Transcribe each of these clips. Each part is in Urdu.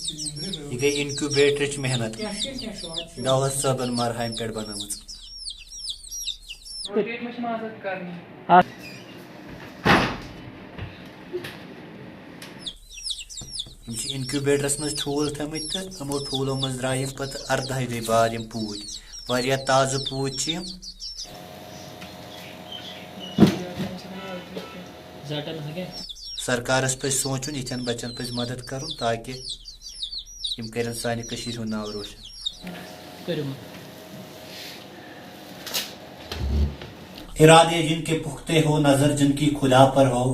یہ گئی انکیوبیٹرچ محنت گوہر صٲبن مرہم پہ بنٲمٕژ. انکیوبیٹرس مز ٹھوٗل تھٲمٕتۍ تہٕ یِمو ٹھوٗلو منٛز درٛاے یِم پتہٕ 18 دۄہہِ بعد یِم پوٗتۍ. واریاہ تازٕ پوٗتۍ چھِ یِم. سرکارس پزِ سونچُن یِتھٮ۪ن بچن پزِ مدد کرُن تاکہ یم کرن سانہِ کٔشیٖرِ ہُنٛد ناو روشن. ارادے جن کے پختے ہو نظر جن کی خدا پر ہو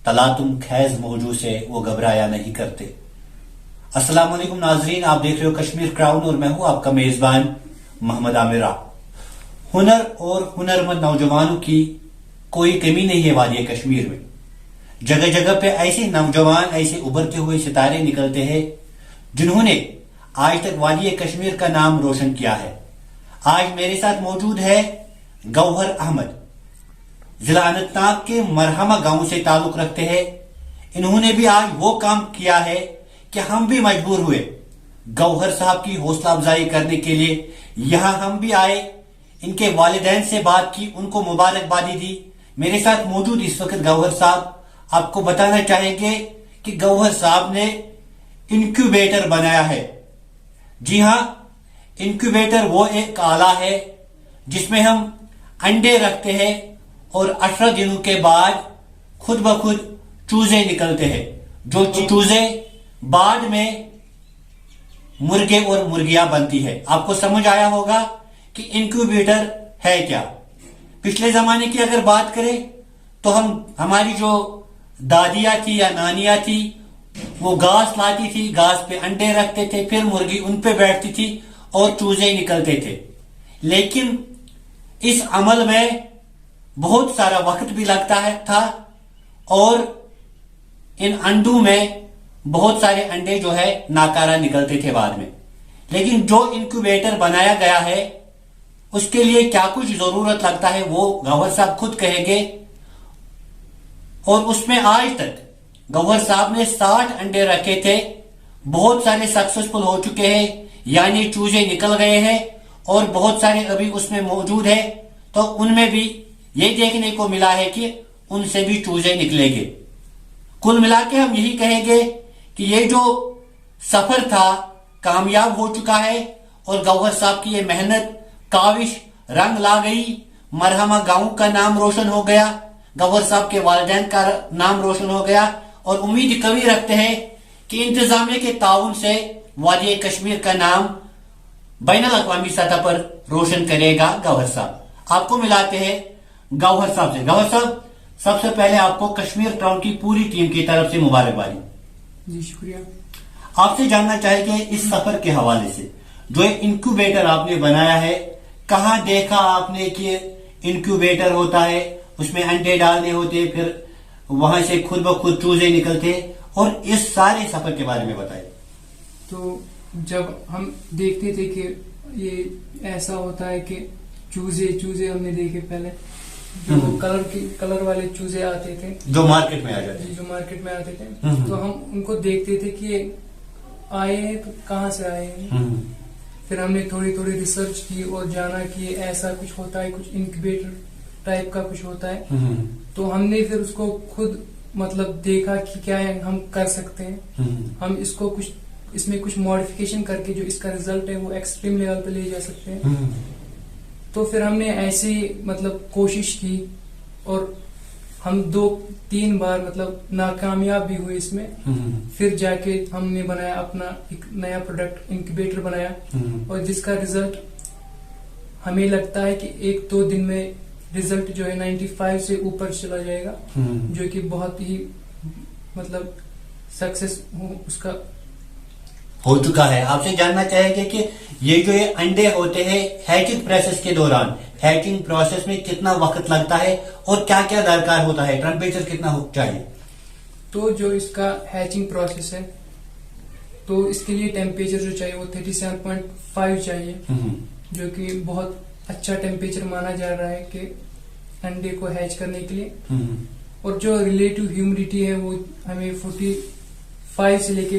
تلا تم خیز موجوں سے وہ گھبرایا نہیں کرتے. السلام علیکم ناظرین، آپ دیکھ رہے ہو کشمیر کراؤن اور میں ہوں آپ کا میزبان محمد عامر. ہنر اور ہنرمند نوجوانوں کی کوئی کمی نہیں ہے وادی کشمیر میں. جگہ جگہ پہ ایسے نوجوان، ایسے ابھرتے ہوئے ستارے نکلتے ہیں جنہوں نے آج تک وادی کشمیر کا نام روشن کیا ہے. آج میرے ساتھ موجود ہے گوہر احمد، ضلع اننت ناگ کے مرہمہ گاؤں سے تعلق رکھتے ہیں. انہوں نے بھی آج وہ کام کیا ہے کہ ہم بھی مجبور ہوئے گوہر صاحب کی حوصلہ افزائی کرنے کے لیے. یہاں ہم بھی آئے، ان کے والدین سے بات کی، ان کو مبارکبادی دی. میرے ساتھ موجود اس وقت گوہر صاحب آپ کو بتانا چاہیں گے کہ گوہر صاحب نے انکیوبیٹر بنایا ہے. جی ہاں، انکیوبیٹر وہ ایک آلہ ہے جس میں ہم انڈے رکھتے ہیں اور 18 دنوں کے بعد خود بخود چوزے نکلتے ہیں، جو چوزے بعد میں مرغے اور مرغیاں بنتی ہے. آپ کو سمجھ آیا ہوگا کہ انکیوبیٹر ہے کیا. پچھلے زمانے کی اگر بات کریں تو ہماری جو دادیاں تھی یا نانیاں تھی وہ گھاس لاتی تھی، گھاس پہ انڈے رکھتے تھے، پھر مرغی ان پہ بیٹھتی تھی اور چوزے نکلتے تھے. لیکن اس عمل میں بہت سارا وقت بھی لگتا تھا اور ان انڈوں میں بہت سارے انڈے جو ہے ناکارہ نکلتے تھے بعد میں. لیکن جو انکیوبیٹر بنایا گیا ہے اس کے لیے کیا کچھ ضرورت لگتا ہے وہ گوہر صاحب خود کہیں گے. اور اس میں آج تک گوہر صاحب نے 60 انڈے رکھے تھے، بہت سارے سکسیسفل ہو چکے ہیں، یعنی چوزے نکل گئے ہیں اور بہت سارے ابھی اس میں موجود ہیں. تو ان میں بھی یہ دیکھنے کو ملا ہے کہ ان سے بھی چوزے نکلیں گے. کل ملا کے ہم یہی کہیں گے کہ یہ جو سفر تھا کامیاب ہو چکا ہے اور گوہر صاحب کی یہ محنت کاوش رنگ لا گئی. مرہمہ گاؤں کا نام روشن ہو گیا، گوہر صاحب کے والدین کا نام روشن ہو گیا اور امید قوی رکھتے ہیں کہ انتظامیہ کے تعاون سے وادی کشمیر کا نام بین الاقوامی سطح پر روشن کرے گا گوہر صاحب. آپ کو ملاتے ہیں گوہر صاحب سے. گوہر صاحب، سب سے پہلے آپ کو کشمیر ٹاؤن کی پوری ٹیم کی طرف سے مبارکبادی. جی شکریہ. آپ سے جاننا چاہے کہ اس سفر کے حوالے سے جو انکیوبیٹر آپ نے بنایا ہے، کہاں دیکھا آپ نے کہ انکیوبیٹر ہوتا ہے، اس میں انڈے ڈالنے ہوتے، پھر وہاں سے خود بخود چوزے نکلتے، اور اس سارے سفر کے بارے میں بتائیں. تو جب ہم دیکھتے تھے کہ یہ ایسا ہوتا ہے کہ چوزے ہم نے دیکھے پہلے، جو کلر والے چوزے آتے تھے جو مارکیٹ میں آ جاتے جو مارکیٹ میں آتے تھے، تو ہم ان کو دیکھتے تھے کہ آئے ہیں تو کہاں سے آئے ہیں. پھر ہم نے تھوڑی ریسرچ کی اور جانا کہ ایسا کچھ ہوتا ہے، کچھ انکیوبیٹر ٹائپ کا کچھ ہوتا ہے. تو ہم نے پھر اس کو خود مطلب دیکھا کہ کیا ہم کر سکتے ہیں. ہم اس میں کچھ ماڈیفکیشن کر کے جو اس کا ریزلٹ ہے وہ ایکسٹریم لیول پہ لے جا سکتے ہیں. تو پھر ہم نے ایسی مطلب کوشش کی اور ہم 2-3 بار مطلب ناکامیاب بھی ہوئے اس میں. پھر جا کے ہم نے بنایا اپنا ایک نیا پروڈکٹ انکیوبیٹر بنایا، اور جس کا ریزلٹ ہمیں لگتا ہے کہ 1-2 دن میں ریزلٹ جو ہے 95 سے اوپر چلا جائے گا، جو کہ بہت ہی مطلب سکسیس اس کا ہو چکا ہے. آپ سے جاننا چاہیں گے کہ یہ جو انڈے ہوتے ہیں ہیچنگ پروسیس کے دوران، ہیچنگ پروسیس میں کتنا وقت لگتا ہے اور کیا کیا درکار ہوتا ہے، ٹیمپریچر کتنا چاہیے؟ تو جو اس کا ہیچنگ پروسیس ہے تو اس کے لیے ٹیمپریچر جو چاہیے وہ 37.5 چاہیے، جو کہ بہت اچھا ٹیمپریچر مانا جا رہا ہے کہ انڈے کو ہیچ کرنے کے لیے. اور جو ریلیٹو ہیومیڈیٹی ہے وہ ہمیں 45 سے لے کے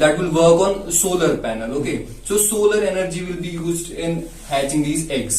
that will work on solar panel. Okay, so solar energy will be used in hatching these eggs.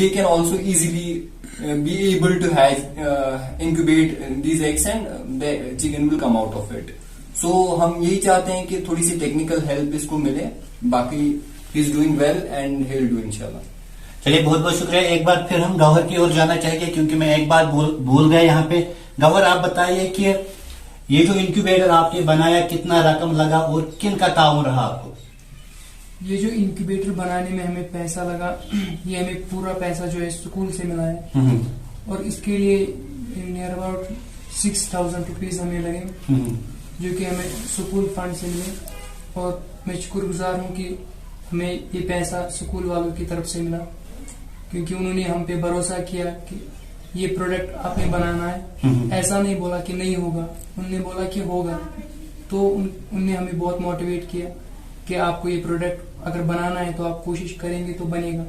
they can also easily be able to hatch incubate these eggs and the chicken will come out of it. سو ہم یہی چاہتے ہیں کہ تھوڑی سی ٹیکنیکل ہیلپ اس کو ملے. باقی he is doing well and he will do انشاءاللہ. چلیے بہت بہت شکریہ. ایک بار پھر ہم گوہر کی اور جانا چاہیں گے کیونکہ میں ایک بات بھول گیا یہاں پہ. گوہر آپ بتائیے کہ یہ جو انکیوبیٹر آپ نے بنایا کتنا رقم لگا اور کن کا تعاون رہا آپ کو؟ یہ جو انکیوبیٹر بنانے میں ہمیں پیسہ لگا یہ ہمیں پورا پیسہ جو ہے اسکول سے ملا ہے اور اس کے لیے نیئر اباؤٹ 6,000 روپیز ہمیں لگے جو کہ ہمیں اسکول فنڈ سے ملے. اور میں شکر گزار ہوں کہ ہمیں یہ پیسہ اسکول والوں کی طرف سے ملا کیونکہ انہوں نے ہم پہ بھروسہ کیا کہ یہ پروڈکٹ آپ نے بنانا ہے. ایسا نہیں بولا کہ نہیں ہوگا, انہوں نے بولا کہ ہوگا. تو انہوں نے ہمیں بہت موٹیویٹ کیا کہ آپ کو یہ پروڈکٹ اگر بنانا ہے تو آپ کوشش کریں گے تو بنے گا.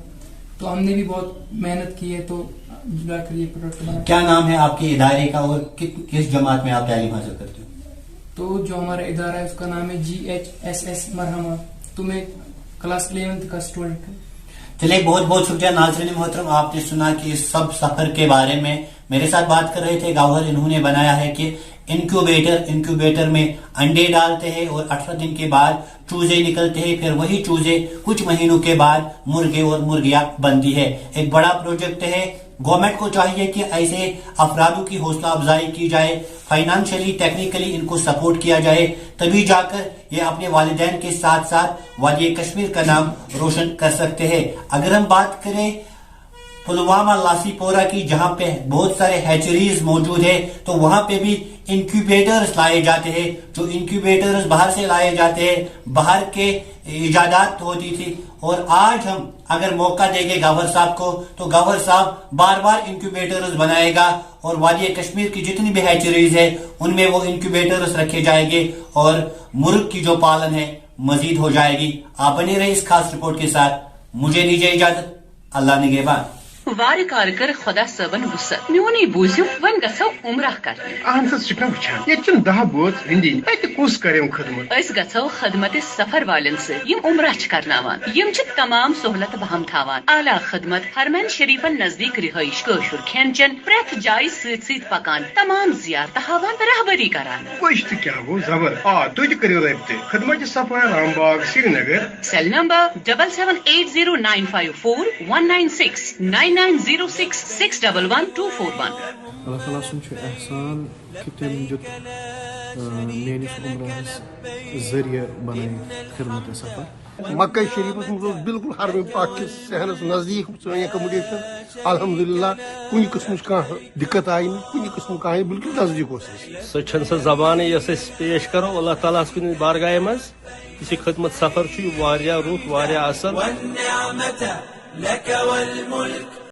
تو ہم نے بھی بہت محنت کی ہے تو جا کر یہ پروڈکٹ بنا. کیا نام ہے آپ کے ادارے کا اور کس جماعت میں آپ تعلیم حاصل کرتے ہو؟ تو جو ہمارا ادارہ ہے اس کا نام ہے GHSS مرحمہ. تو میں کلاس 11 کا اسٹوڈنٹ ہوں. چلیے بہت بہت شکریہ. ناظرین محترم, آپ نے سنا کہ اس سب سفر کے بارے میں میرے ساتھ بات کر رہے تھے گوہر. انہوں نے بنایا ہے کہ انکیوبیٹر میں انڈے ڈالتے ہیں اور 18 دن کے بعد چوزے نکلتے ہیں, پھر وہی چوزے کچھ مہینوں کے بعد مرغے اور مرغیاں بنتی ہے. ایک بڑا پروجیکٹ ہے. گورنمنٹ کو چاہیے کہ ایسے افرادوں کی حوصلہ افزائی کی جائے, فائنانشلی ٹیکنیکلی ان کو سپورٹ کیا جائے, تبھی جا کر یہ اپنے والدین کے ساتھ ساتھ وادی کشمیر کا نام روشن کر سکتے ہیں. اگر ہم بات کریں پلوامہ لاسی پورہ کی جہاں پہ بہت سارے ہیچریز موجود ہیں تو وہاں پہ بھی انکیوبیٹرز لائے جاتے ہیں. جو انکیوبیٹرز باہر سے لائے جاتے ہیں, باہر کے ایجادات ہوتی تھی. اور آج ہم اگر موقع دیں گے گوہر صاحب کو تو گوہر صاحب بار بار انکیوبیٹرز بنائے گا اور وادی کشمیر کی جتنی بھی ہیچریز ہے ان میں وہ انکیوبیٹرز رکھے جائیں گے اور مرغ کی جو پالن ہے مزید ہو جائے گی. آپ بنے رہے اس خاص رپورٹ کے ساتھ. مجھے دیجیے اجازت. اللہ نگہبان. وار کار کر خدا صبن وسط میونی بوزیو ون گھو عمرہ کر. اہن سا سہ وچان یہ دہ بوت ہندی اتہ کس کرم خدمت. اس گھو خدمت سفر والن یم عمرہ کرناوان. یم تمام سہولت بہم تھاوان. اعلی خدمت, حرمین شریفن نزدیک رہائش, کشر کھین چین پریت جائے ست ست پکان, تمام زیارت ہاوان رہبری کران. گوشت کیا گو زبر. تھی کرو رابطہ خدمت صفا Ram Bagh Srinagar. Cell number 7780954196 9906611241. اللہ تعالیٰ سن احسان کہ تم دیت میس عمرہس ذریعہ بنائی خدمت سفر. مکہ شریفس مز بالکل حرم پاک کس صحنس نزدیک سون ایکوموڈیشن. الحمدللہ کن قسم دقت آئی نا, کن قسم کا بالکل نزدیک سن سہ زبان یس پیش کرو اللہ تعالیٰ کن بارگاہ مز. یہ خدمت سفر رت واریاہ اصل.